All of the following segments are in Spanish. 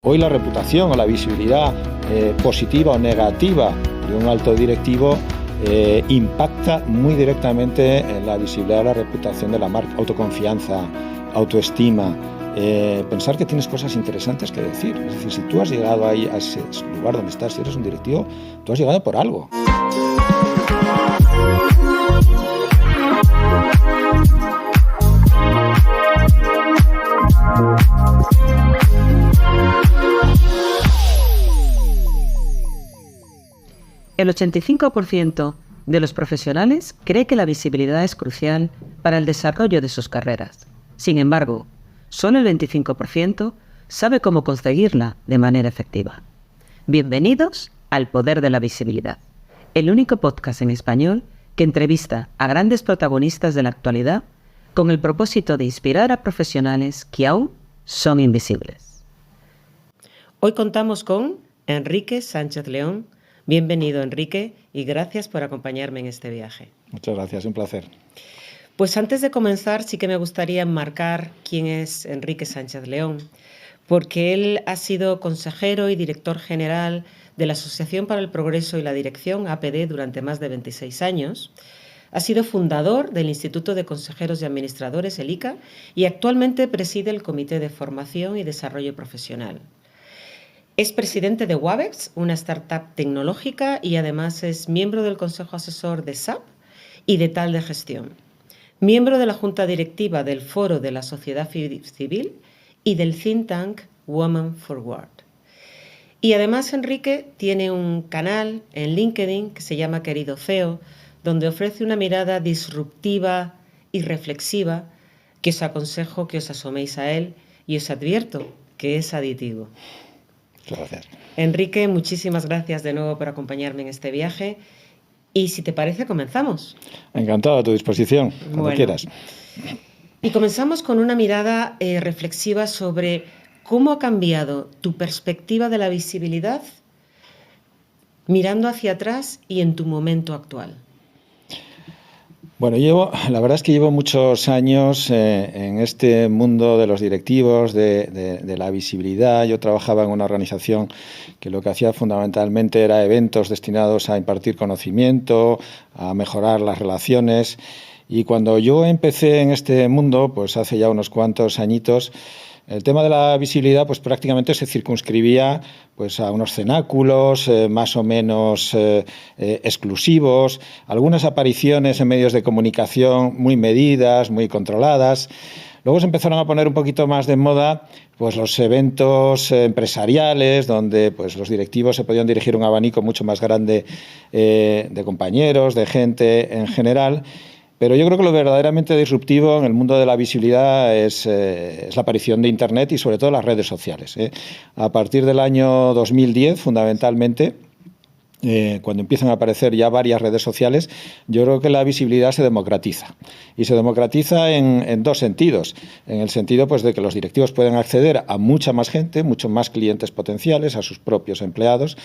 Hoy la reputación o la visibilidad positiva o negativa de un alto directivo impacta muy directamente en la visibilidad de la reputación de la marca, autoconfianza, autoestima, pensar que tienes cosas interesantes que decir. Es decir, si tú has llegado ahí a ese lugar donde estás, si eres un directivo, tú has llegado por algo. El 85% de los profesionales cree que la visibilidad es crucial para el desarrollo de sus carreras. Sin embargo, solo el 25% sabe cómo conseguirla de manera efectiva. Bienvenidos al Poder de la Visibilidad, el único podcast en español que entrevista a grandes protagonistas de la actualidad con el propósito de inspirar a profesionales que aún son invisibles. Hoy contamos con Enrique Sánchez León. Bienvenido, Enrique, y gracias por acompañarme en este viaje. Muchas gracias, un placer. Pues antes de comenzar, sí que me gustaría enmarcar quién es Enrique Sánchez León, porque él ha sido consejero y director general de la Asociación para el Progreso y la Dirección, APD, durante más de 26 años. Ha sido fundador del Instituto de Consejeros y Administradores, el ICA, y actualmente preside el Comité de Formación y Desarrollo Profesional. Es presidente de Wabex, una startup tecnológica, y además es miembro del Consejo Asesor de SAP y de Tal de Gestión. Miembro de la Junta Directiva del Foro de la Sociedad Civil y del think tank Women Forward. Y además Enrique tiene un canal en LinkedIn que se llama Querido CEO, donde ofrece una mirada disruptiva y reflexiva que os aconsejo que os asoméis a él y os advierto que es aditivo. Gracias. Enrique, muchísimas gracias de nuevo por acompañarme en este viaje. Y si te parece, comenzamos. Encantado, a tu disposición, cuando quieras. Y comenzamos con una mirada reflexiva sobre cómo ha cambiado tu perspectiva de la visibilidad mirando hacia atrás y en tu momento actual. Bueno, la verdad es que llevo muchos años en este mundo de los directivos, de la visibilidad. Yo trabajaba en una organización que lo que hacía fundamentalmente era eventos destinados a impartir conocimiento, a mejorar las relaciones. Y cuando yo empecé en este mundo, pues hace ya unos cuantos añitos, el tema de la visibilidad pues prácticamente se circunscribía pues a unos cenáculos más o menos exclusivos, algunas apariciones en medios de comunicación muy medidas, muy controladas. Luego se empezaron a poner un poquito más de moda pues los eventos empresariales donde pues los directivos se podían dirigir un abanico mucho más grande de compañeros, de gente en general. Pero yo creo que lo verdaderamente disruptivo en el mundo de la visibilidad es la aparición de Internet y sobre todo las redes sociales. A partir del año 2010, fundamentalmente, cuando empiezan a aparecer ya varias redes sociales, yo creo que la visibilidad se democratiza. Y se democratiza en dos sentidos. En el sentido pues, de que los directivos pueden acceder a mucha más gente, muchos más clientes potenciales, a sus propios empleados.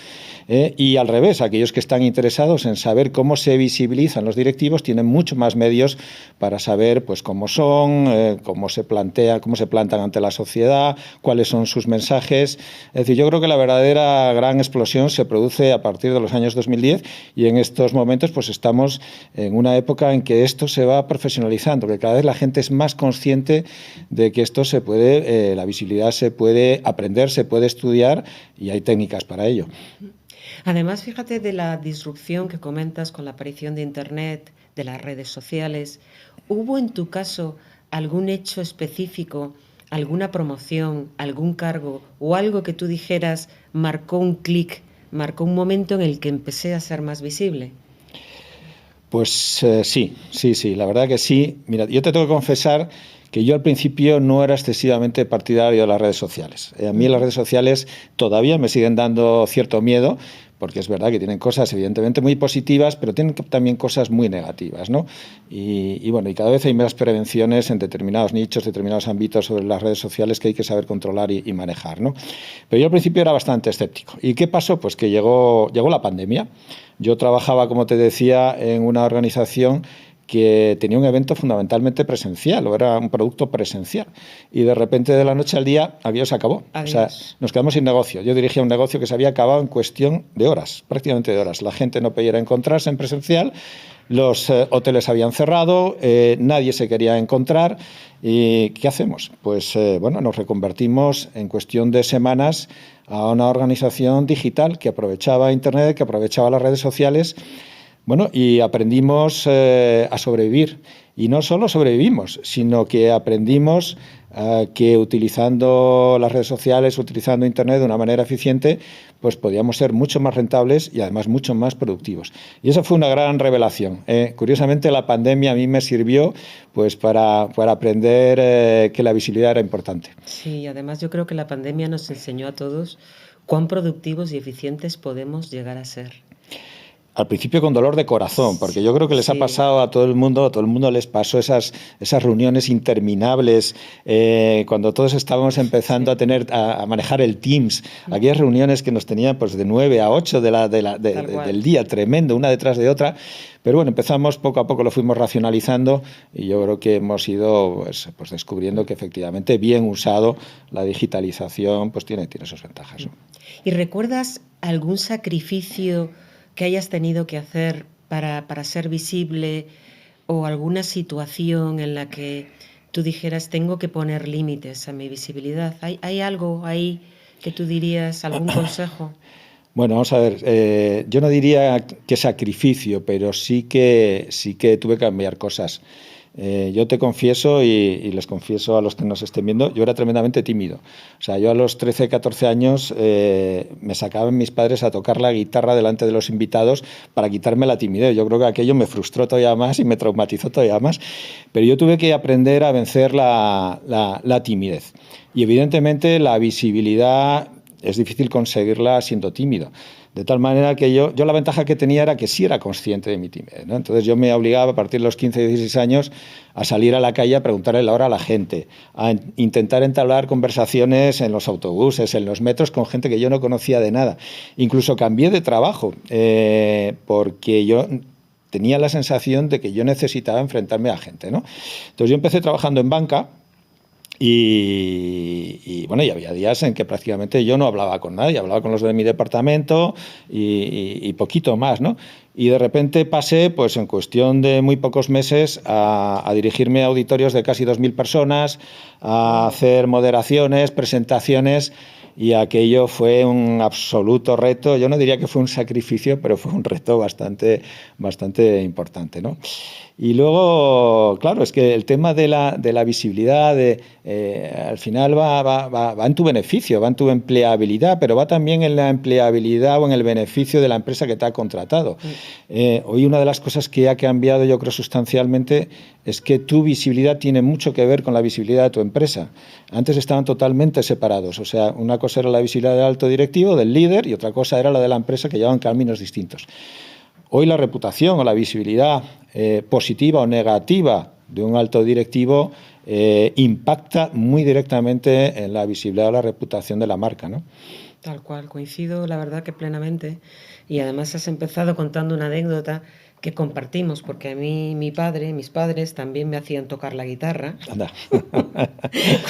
Y al revés, aquellos que están interesados en saber cómo se visibilizan los directivos tienen mucho más medios para saber pues, cómo son, cómo se plantan ante la sociedad, cuáles son sus mensajes. Es decir, yo creo que la verdadera gran explosión se produce a partir de los años 2010 y en estos momentos pues estamos en una época en que esto se va profesionalizando, que cada vez la gente es más consciente de que esto se puede, la visibilidad se puede aprender, se puede estudiar y hay técnicas para ello. Además, fíjate de la disrupción que comentas con la aparición de Internet, de las redes sociales. ¿Hubo en tu caso algún hecho específico, alguna promoción, algún cargo o algo que tú dijeras marcó un clic, marcó un momento en el que empecé a ser más visible? Pues sí, la verdad que sí. Mira, yo te tengo que confesar que yo al principio no era excesivamente partidario de las redes sociales. A mí las redes sociales todavía me siguen dando cierto miedo, porque es verdad que tienen cosas evidentemente muy positivas, pero tienen también cosas muy negativas, ¿no? Y bueno, y cada vez hay más prevenciones en determinados nichos, determinados ámbitos sobre las redes sociales que hay que saber controlar y manejar, ¿no? Pero yo al principio era bastante escéptico. ¿Y qué pasó? Pues que llegó la pandemia. Yo trabajaba, como te decía, en una organización que tenía un evento fundamentalmente presencial, o era un producto presencial. Y de repente, de la noche al día, aquello se acabó. Adiós. O sea, nos quedamos sin negocio. Yo dirigía un negocio que se había acabado en cuestión de horas, prácticamente de horas. La gente no podía encontrarse en presencial, los hoteles habían cerrado, nadie se quería encontrar. ¿Y qué hacemos? Pues bueno, nos reconvertimos en cuestión de semanas a una organización digital que aprovechaba Internet, que aprovechaba las redes sociales. Bueno, y aprendimos a sobrevivir. Y no solo sobrevivimos, sino que aprendimos que utilizando las redes sociales, utilizando Internet de una manera eficiente, pues podíamos ser mucho más rentables y además mucho más productivos. Y esa fue una gran revelación. Curiosamente, la pandemia a mí me sirvió pues para aprender que la visibilidad era importante. Sí, además yo creo que la pandemia nos enseñó a todos cuán productivos y eficientes podemos llegar a ser. Al principio con dolor de corazón, porque yo creo que les ha pasado a todo el mundo les pasó esas reuniones interminables, cuando todos estábamos empezando a manejar el Teams, aquellas reuniones que nos tenían pues de 9 a 8 del día, tremendo, una detrás de otra. Pero bueno, empezamos poco a poco, lo fuimos racionalizando y yo creo que hemos ido pues descubriendo que efectivamente bien usado la digitalización pues tiene sus ventajas, ¿no? ¿Y recuerdas algún sacrificio que hayas tenido que hacer para ser visible, o alguna situación en la que tú dijeras tengo que poner límites a mi visibilidad? ¿Hay algo ahí que tú dirías, algún consejo? Bueno, vamos a ver, yo no diría que sacrificio, pero sí que tuve que cambiar cosas. Yo te confieso y les confieso a los que nos estén viendo, yo era tremendamente tímido. O sea, yo a los 13, 14 años me sacaban mis padres a tocar la guitarra delante de los invitados para quitarme la timidez. Yo creo que aquello me frustró todavía más y me traumatizó todavía más. Pero yo tuve que aprender a vencer la timidez. Y evidentemente la visibilidad es difícil conseguirla siendo tímido. De tal manera que yo la ventaja que tenía era que sí era consciente de mi timidez, ¿no? Entonces yo me obligaba a partir de los 15, 16 años a salir a la calle a preguntarle la hora a la gente, a intentar entablar conversaciones en los autobuses, en los metros con gente que yo no conocía de nada. Incluso cambié de trabajo porque yo tenía la sensación de que yo necesitaba enfrentarme a gente, ¿no? Entonces yo empecé trabajando en banca. Y bueno, y había días en que prácticamente yo no hablaba con nadie, hablaba con los de mi departamento y poquito más, ¿no? Y de repente pasé, pues en cuestión de muy pocos meses, a dirigirme a auditorios de casi 2.000 personas, a hacer moderaciones, presentaciones, y aquello fue un absoluto reto. Yo no diría que fue un sacrificio, pero fue un reto bastante importante, ¿no? Y luego, claro, es que el tema de la visibilidad al final va en tu beneficio, va en tu empleabilidad, pero va también en la empleabilidad o en el beneficio de la empresa que te ha contratado. Hoy una de las cosas que ha cambiado, yo creo, sustancialmente, es que tu visibilidad tiene mucho que ver con la visibilidad de tu empresa. Antes estaban totalmente separados, o sea, una cosa era la visibilidad del alto directivo, del líder, y otra cosa era la de la empresa, que llevaban caminos distintos. Hoy la reputación o la visibilidad positiva o negativa de un alto directivo impacta muy directamente en la visibilidad o la reputación de la marca, ¿no? Tal cual, coincido, la verdad que plenamente. Y además has empezado contando una anécdota que compartimos, porque a mí mis padres también me hacían tocar la guitarra. Anda.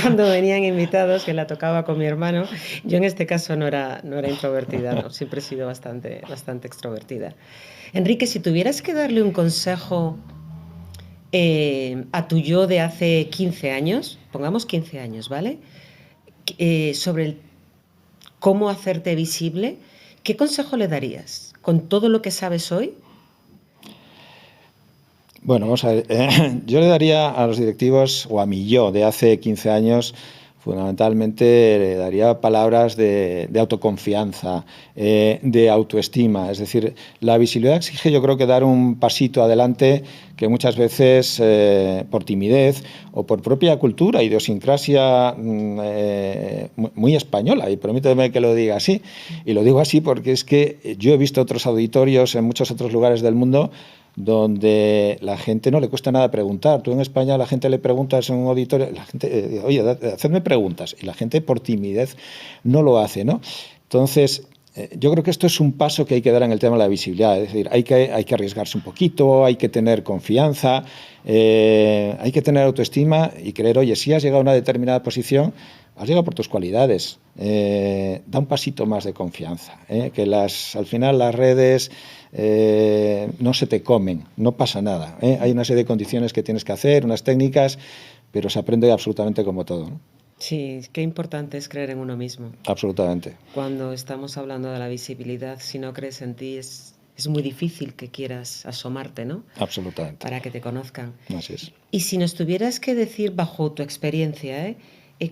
Cuando venían invitados, que la tocaba con mi hermano. Yo en este caso no era introvertida, no, siempre he sido bastante extrovertida. Enrique, si tuvieras que darle un consejo a tu yo de hace 15 años, pongamos 15 años, ¿vale? Sobre cómo hacerte visible, ¿qué consejo le darías con todo lo que sabes hoy? Bueno, vamos a ver. Yo le daría a los directivos, o a mi yo de hace 15 años, fundamentalmente le daría palabras de autoconfianza, de autoestima. Es decir, la visibilidad exige, yo creo, que dar un pasito adelante que muchas veces por timidez o por propia cultura, idiosincrasia muy española, y permíteme que lo diga así. Y lo digo así porque es que yo he visto otros auditorios en muchos otros lugares del mundo donde la gente no le cuesta nada preguntar. Tú en España a la gente le preguntas en un auditorio, la gente, oye, hacedme preguntas, y la gente por timidez no lo hace, ¿no? Entonces, yo creo que esto es un paso que hay que dar en el tema de la visibilidad. Es decir, hay que arriesgarse un poquito, hay que tener confianza, hay que tener autoestima y creer, oye, si has llegado a una determinada posición, has llegado por tus cualidades. Da un pasito más de confianza. Que al final las redes no se te comen, no pasa nada. Hay una serie de condiciones que tienes que hacer, unas técnicas, pero se aprende absolutamente como todo, ¿no? Sí, qué importante es creer en uno mismo. Absolutamente. Cuando estamos hablando de la visibilidad, si no crees en ti, es muy difícil que quieras asomarte, ¿no? Absolutamente. Para que te conozcan. Así es. Y si nos tuvieras que decir, bajo tu experiencia,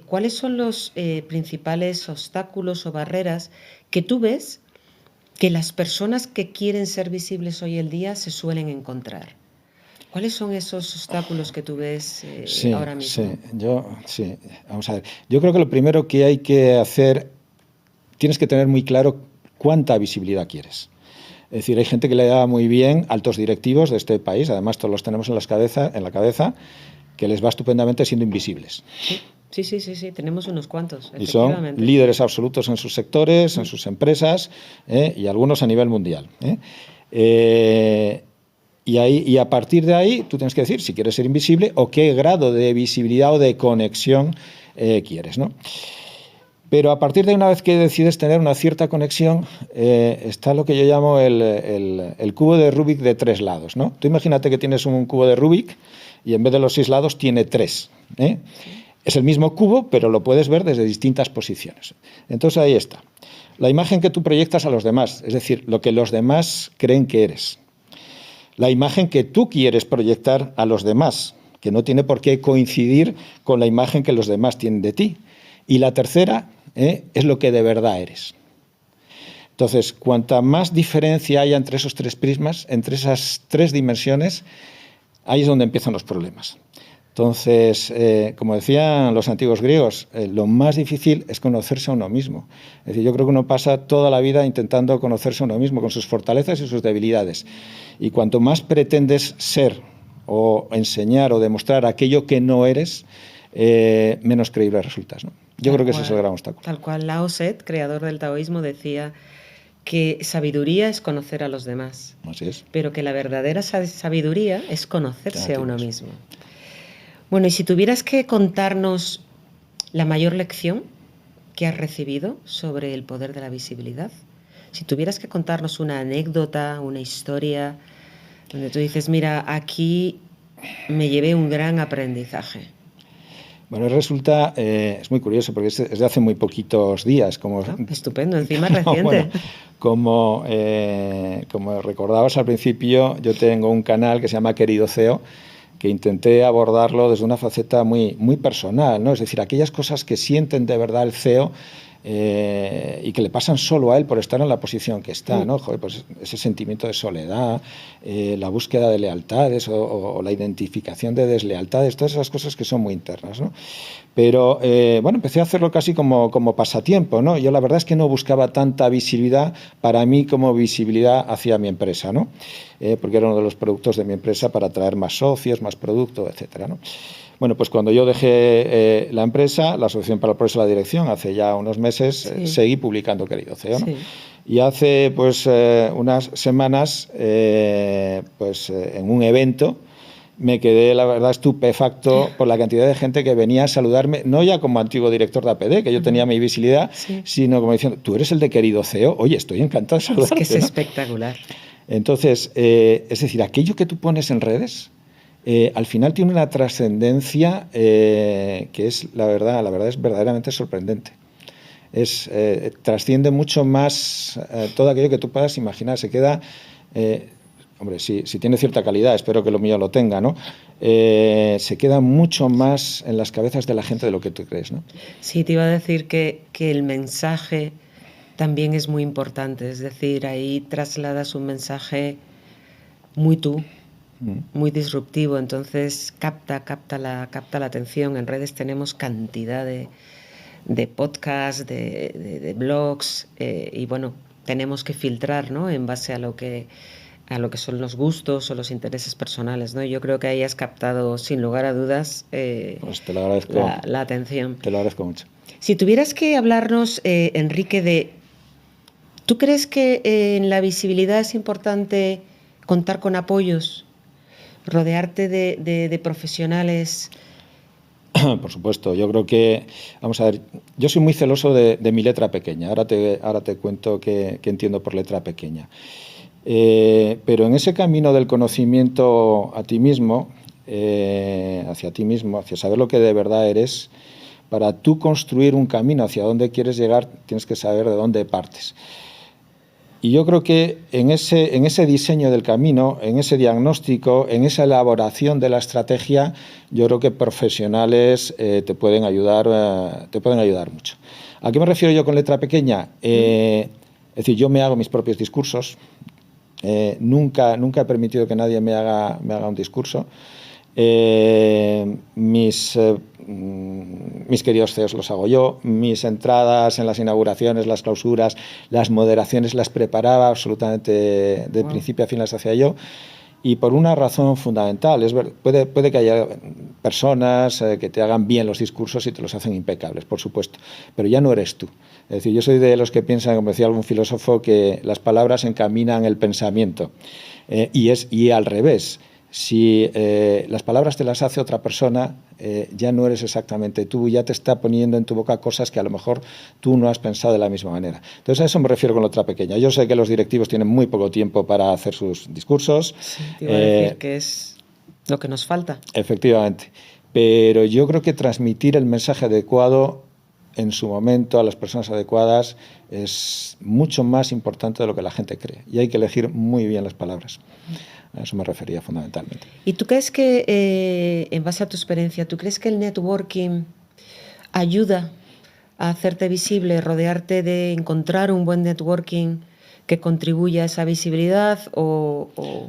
¿cuáles son los principales obstáculos o barreras que tú ves que las personas que quieren ser visibles hoy en día se suelen encontrar? ¿Cuáles son esos obstáculos que tú ves ahora mismo? Sí, vamos a ver. Yo creo que lo primero que hay que hacer, tienes que tener muy claro cuánta visibilidad quieres. Es decir, hay gente que le da muy bien, altos directivos de este país, además todos los tenemos en la cabeza, que les va estupendamente siendo invisibles. Sí, tenemos unos cuantos, y son líderes absolutos en sus sectores, en sus empresas, y algunos a nivel mundial. Y a partir de ahí tú tienes que decir si quieres ser invisible o qué grado de visibilidad o de conexión quieres, ¿no? Pero a partir de una vez que decides tener una cierta conexión, está lo que yo llamo el cubo de Rubik de 3 lados, ¿no? Tú imagínate que tienes un cubo de Rubik y en vez de los 6 lados tiene 3. Es el mismo cubo, pero lo puedes ver desde distintas posiciones. Entonces ahí está. La imagen que tú proyectas a los demás, es decir, lo que los demás creen que eres. La imagen que tú quieres proyectar a los demás, que no tiene por qué coincidir con la imagen que los demás tienen de ti. Y la tercera es lo que de verdad eres. Entonces, cuanta más diferencia haya entre esos 3 prismas, entre esas 3 dimensiones, ahí es donde empiezan los problemas. Entonces, como decían los antiguos griegos, lo más difícil es conocerse a uno mismo. Es decir, yo creo que uno pasa toda la vida intentando conocerse a uno mismo, con sus fortalezas y sus debilidades. Y cuanto más pretendes ser o enseñar o demostrar aquello que no eres, menos creíble resultas, ¿no? Yo creo que ese es el gran obstáculo. Tal cual Lao Tse, creador del taoísmo, decía que sabiduría es conocer a los demás. Así es. Pero que la verdadera sabiduría es conocerse a uno mismo. Bueno, y si tuvieras que contarnos la mayor lección que has recibido sobre el poder de la visibilidad, si tuvieras que contarnos una anécdota, una historia, donde tú dices, mira, aquí me llevé un gran aprendizaje. Bueno, resulta, es muy curioso porque es de hace muy poquitos días. Estupendo, encima reciente. Como recordabas al principio, yo tengo un canal que se llama Querido CEO, que intenté abordarlo desde una faceta muy, muy personal, ¿no? Es decir, aquellas cosas que sienten de verdad el CEO y que le pasan solo a él por estar en la posición que está, ¿no? Joder, pues ese sentimiento de soledad, la búsqueda de lealtades o la identificación de deslealtades, todas esas cosas que son muy internas, ¿no? Pero, bueno, empecé a hacerlo casi como pasatiempo, ¿no? Yo la verdad es que no buscaba tanta visibilidad para mí como visibilidad hacia mi empresa, ¿no? Porque era uno de los productos de mi empresa para atraer más socios, más producto, etcétera, ¿no? Bueno, pues cuando yo dejé la empresa, la Asociación para el Progreso de la Dirección, hace ya unos meses, seguí publicando Querido CEO, ¿no? Sí. Y hace pues unas semanas, en un evento, me quedé, la verdad, estupefacto por la cantidad de gente que venía a saludarme, no ya como antiguo director de APD, que yo tenía mi visibilidad, sino como diciendo, tú eres el de Querido CEO, oye, estoy encantado de saludarte. Es que es espectacular. Entonces, es decir, aquello que tú pones en redes, al final tiene una trascendencia que es, la verdad es verdaderamente sorprendente. Trasciende mucho más todo aquello que tú puedas imaginar, se queda... hombre, si tiene cierta calidad, espero que lo mío lo tenga, ¿no? Se queda mucho más en las cabezas de la gente de lo que tú crees, ¿no? Sí, te iba a decir que el mensaje también es muy importante, es decir, ahí trasladas un mensaje muy tú, muy disruptivo, entonces capta la atención. En redes tenemos cantidad de podcasts, de blogs, y bueno, tenemos que filtrar, ¿no? En base a lo que son los gustos o los intereses personales, ¿no? Yo creo que ahí has captado, sin lugar a dudas, pues te lo agradezco, la atención. Te lo agradezco mucho. Si tuvieras que hablarnos, Enrique, de ¿Tú crees que en la visibilidad es importante contar con apoyos, rodearte de profesionales? Por supuesto, yo creo que, vamos a ver, yo soy muy celoso de mi letra pequeña, ahora te cuento qué entiendo por letra pequeña. Pero en ese camino del conocimiento a ti mismo, hacia saber lo que de verdad eres, para tú construir un camino hacia donde quieres llegar, tienes que saber de dónde partes. Y yo creo que en ese diseño del camino, en ese diagnóstico, en esa elaboración de la estrategia, yo creo que profesionales te pueden ayudar mucho. ¿A qué me refiero yo con letra pequeña? Es decir, yo me hago mis propios discursos. Nunca he permitido que nadie me haga un discurso. Mis queridos CEOs los hago yo, mis entradas en las inauguraciones, las clausuras, las moderaciones las preparaba absolutamente de principio a fin, las hacía yo, y por una razón fundamental. Puede que haya personas que te hagan bien los discursos y te los hacen impecables, por supuesto, pero ya no eres tú. Es decir, yo soy de los que piensan, como decía algún filósofo, que las palabras encaminan el pensamiento, y al revés. Si las palabras te las hace otra persona, ya no eres exactamente tú, ya te está poniendo en tu boca cosas que a lo mejor tú no has pensado de la misma manera. Entonces a eso me refiero con letra pequeña. Yo sé que los directivos tienen muy poco tiempo para hacer sus discursos. Sí, te iba a decir que es lo que nos falta. Efectivamente. Pero yo creo que transmitir el mensaje adecuado en su momento a las personas adecuadas es mucho más importante de lo que la gente cree. Y hay que elegir muy bien las palabras. A eso me refería fundamentalmente. ¿Y tú crees que, en base a tu experiencia, tú crees que el networking ayuda a hacerte visible, rodearte de encontrar un buen networking que contribuya a esa visibilidad?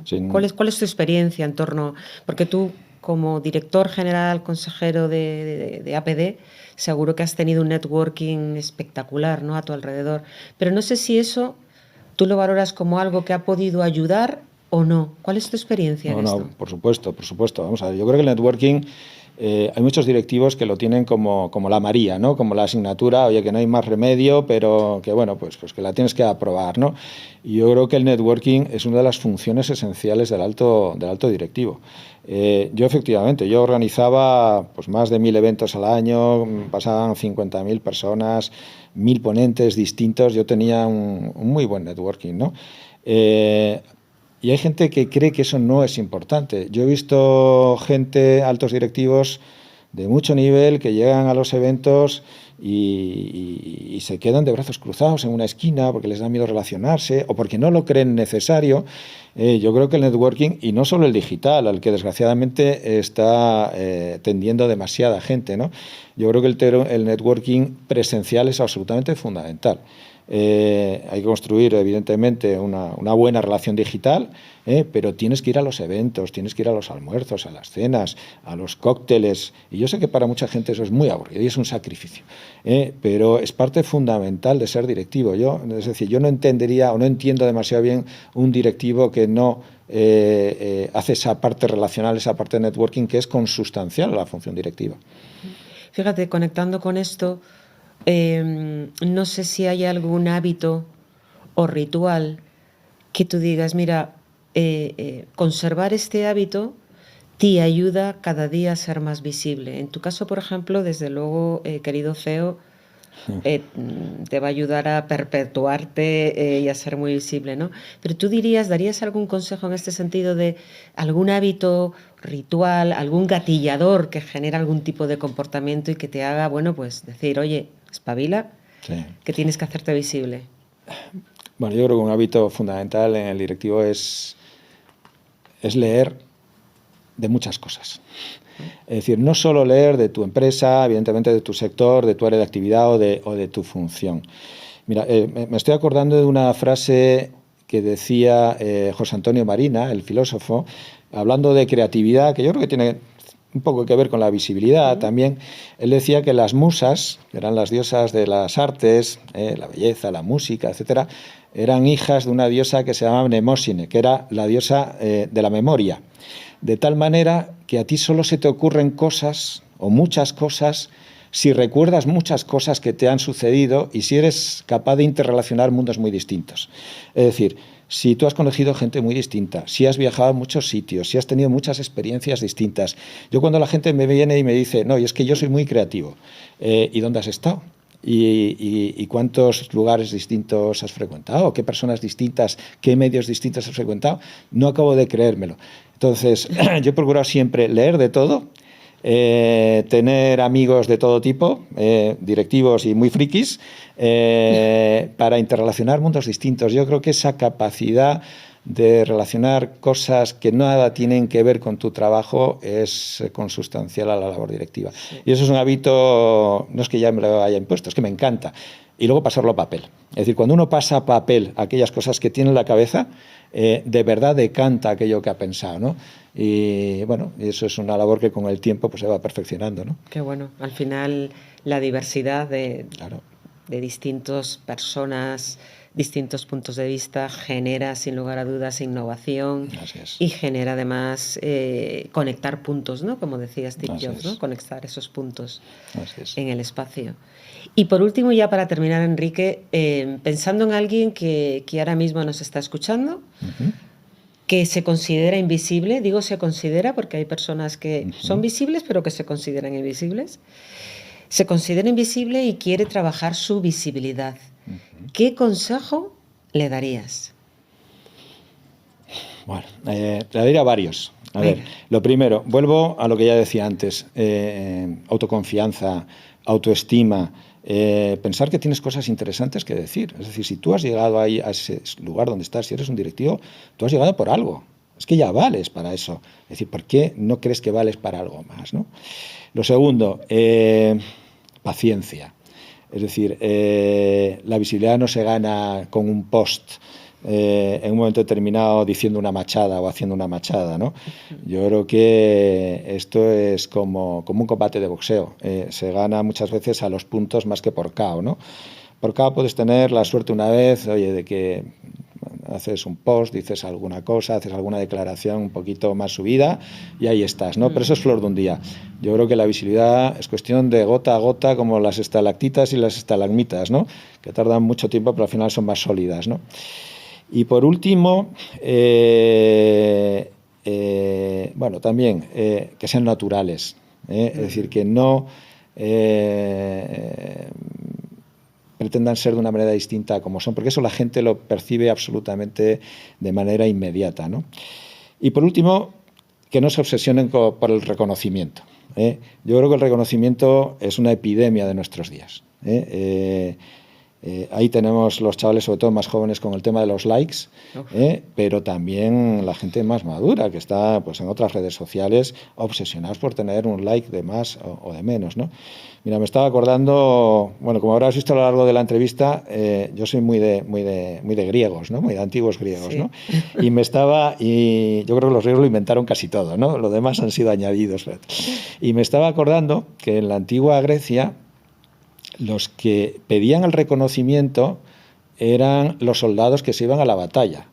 Sí. ¿Cuál es tu experiencia en torno? Porque tú, como director general, consejero de APD, seguro que has tenido un networking espectacular, ¿no?, a tu alrededor. Pero no sé si eso tú lo valoras como algo que ha podido ayudar ¿o no? ¿Cuál es tu experiencia en esto? No, por supuesto. Vamos a ver, yo creo que el networking, hay muchos directivos que lo tienen como la María, ¿no? Como la asignatura, oye, que no hay más remedio, pero que bueno, pues que la tienes que aprobar, ¿no? Y yo creo que el networking es una de las funciones esenciales del alto directivo. Yo efectivamente, yo organizaba pues más de 1000 eventos al año, pasaban 50.000 personas, 1000 ponentes distintos, yo tenía un muy buen networking, ¿no? Y hay gente que cree que eso no es importante. Yo he visto gente, altos directivos de mucho nivel, que llegan a los eventos y se quedan de brazos cruzados en una esquina porque les da miedo relacionarse o porque no lo creen necesario. Yo creo que el networking, y no solo el digital, al que desgraciadamente está tendiendo demasiada gente, ¿no? Yo creo que el networking presencial es absolutamente fundamental. Hay que construir, evidentemente, una buena relación digital, pero tienes que ir a los eventos, tienes que ir a los almuerzos, a las cenas, a los cócteles. Y yo sé que para mucha gente eso es muy aburrido y es un sacrificio, pero es parte fundamental de ser directivo. Es decir, yo no entendería o no entiendo demasiado bien un directivo que no hace esa parte relacional, esa parte de networking que es consustancial a la función directiva. Fíjate, conectando con esto, no sé si hay algún hábito o ritual que tú digas, mira, conservar este hábito te ayuda cada día a ser más visible. En tu caso, por ejemplo, desde luego, querido CEO, te va a ayudar a perpetuarte y a ser muy visible, ¿no? Pero tú darías algún consejo en este sentido de algún hábito, ritual, algún gatillador que genera algún tipo de comportamiento y que te haga, bueno, pues decir, oye, espabila, sí, que tienes que hacerte visible. Bueno, yo creo que un hábito fundamental en el directivo es leer de muchas cosas. Es decir, no solo leer de tu empresa, evidentemente de tu sector, de tu área de actividad o de tu función. Mira, me estoy acordando de una frase que decía José Antonio Marina, el filósofo, hablando de creatividad, que yo creo que tiene un poco que ver con la visibilidad también. Él decía que las musas, que eran las diosas de las artes, la belleza, la música, etcétera, eran hijas de una diosa que se llamaba Mnemósine, que era la diosa de la memoria. De tal manera que a ti solo se te ocurren cosas, o muchas cosas, si recuerdas muchas cosas que te han sucedido y si eres capaz de interrelacionar mundos muy distintos. Es decir, si tú has conocido gente muy distinta, si has viajado a muchos sitios, si has tenido muchas experiencias distintas. Yo cuando la gente me viene y me dice, no, y es que yo soy muy creativo, ¿y dónde has estado? ¿Y cuántos lugares distintos has frecuentado? ¿Qué personas distintas, qué medios distintos has frecuentado? No acabo de creérmelo. Entonces, yo he procurado siempre leer de todo, tener amigos de todo tipo, directivos y muy frikis, para interrelacionar mundos distintos. Yo creo que esa capacidad de relacionar cosas que nada tienen que ver con tu trabajo es consustancial a la labor directiva. Sí. Y eso es un hábito, no es que ya me lo haya impuesto, es que me encanta. Y luego pasarlo a papel. Es decir, cuando uno pasa a papel aquellas cosas que tiene en la cabeza, de verdad decanta aquello que ha pensado, ¿no? Y bueno, eso es una labor que con el tiempo pues se va perfeccionando, ¿no? Qué bueno. Al final, la diversidad de distintas personas, distintos puntos de vista, genera sin lugar a dudas innovación y genera además conectar puntos, ¿no? Como decía Steve Jobs, ¿no? Conectar esos puntos en el espacio. Y por último, ya para terminar, Enrique, pensando en alguien que ahora mismo nos está escuchando, que se considera invisible, digo se considera porque hay personas que son visibles pero que se consideran invisibles, se considera invisible y quiere trabajar su visibilidad. ¿Qué consejo le darías? Bueno, le daría varios. A ver, lo primero, vuelvo a lo que ya decía antes, autoconfianza, autoestima, pensar que tienes cosas interesantes que decir. Es decir, si tú has llegado ahí a ese lugar donde estás, si eres un directivo, tú has llegado por algo. Es que ya vales para eso. Es decir, ¿por qué no crees que vales para algo más, ¿no? Lo segundo, paciencia. Es decir, la visibilidad no se gana con un post en un momento determinado diciendo una machada o haciendo una machada, ¿no? Yo creo que esto es como un combate de boxeo. Se gana muchas veces a los puntos más que por KO, ¿no? Por KO puedes tener la suerte una vez, oye, de que haces un post, dices alguna cosa, haces alguna declaración un poquito más subida y ahí estás, ¿no? Pero eso es flor de un día. Yo creo que la visibilidad es cuestión de gota a gota, como las estalactitas y las estalagmitas, ¿no? Que tardan mucho tiempo, pero al final son más sólidas, ¿no? Y por último, bueno, también que sean naturales, es decir, que no pretendan ser de una manera distinta como son, porque eso la gente lo percibe absolutamente de manera inmediata, ¿no? Y por último, que no se obsesionen por el reconocimiento. Yo creo que el reconocimiento es una epidemia de nuestros días. Ahí tenemos los chavales, sobre todo más jóvenes, con el tema de los likes, pero también la gente más madura, que está pues, en otras redes sociales, obsesionados por tener un like de más o de menos, ¿no? Mira, me estaba acordando, bueno, como habrás visto a lo largo de la entrevista, yo soy muy de griegos, ¿no? Muy de antiguos griegos, sí. ¿No? Y yo creo que los griegos lo inventaron casi todo, ¿no? Lo demás han sido añadidos. Y me estaba acordando que en la antigua Grecia los que pedían el reconocimiento eran los soldados que se iban a la batalla.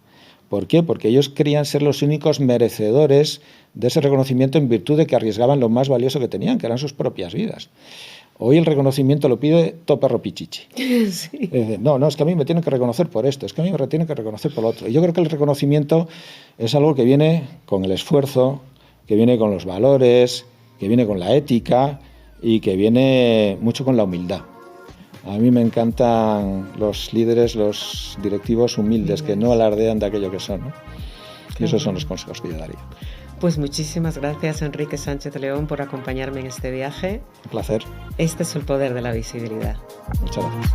¿Por qué? Porque ellos creían ser los únicos merecedores de ese reconocimiento en virtud de que arriesgaban lo más valioso que tenían, que eran sus propias vidas. Hoy el reconocimiento lo pide todo perro pichichi. Sí. No, es que a mí me tienen que reconocer por esto, es que a mí me tienen que reconocer por lo otro. Y yo creo que el reconocimiento es algo que viene con el esfuerzo, que viene con los valores, que viene con la ética y que viene mucho con la humildad. A mí me encantan los líderes, los directivos humildes, que no alardean de aquello que son, ¿no? Y esos son los consejos que yo daría. Pues muchísimas gracias, Enrique Sánchez León, por acompañarme en este viaje. Un placer. Este es el poder de la visibilidad. Muchas gracias.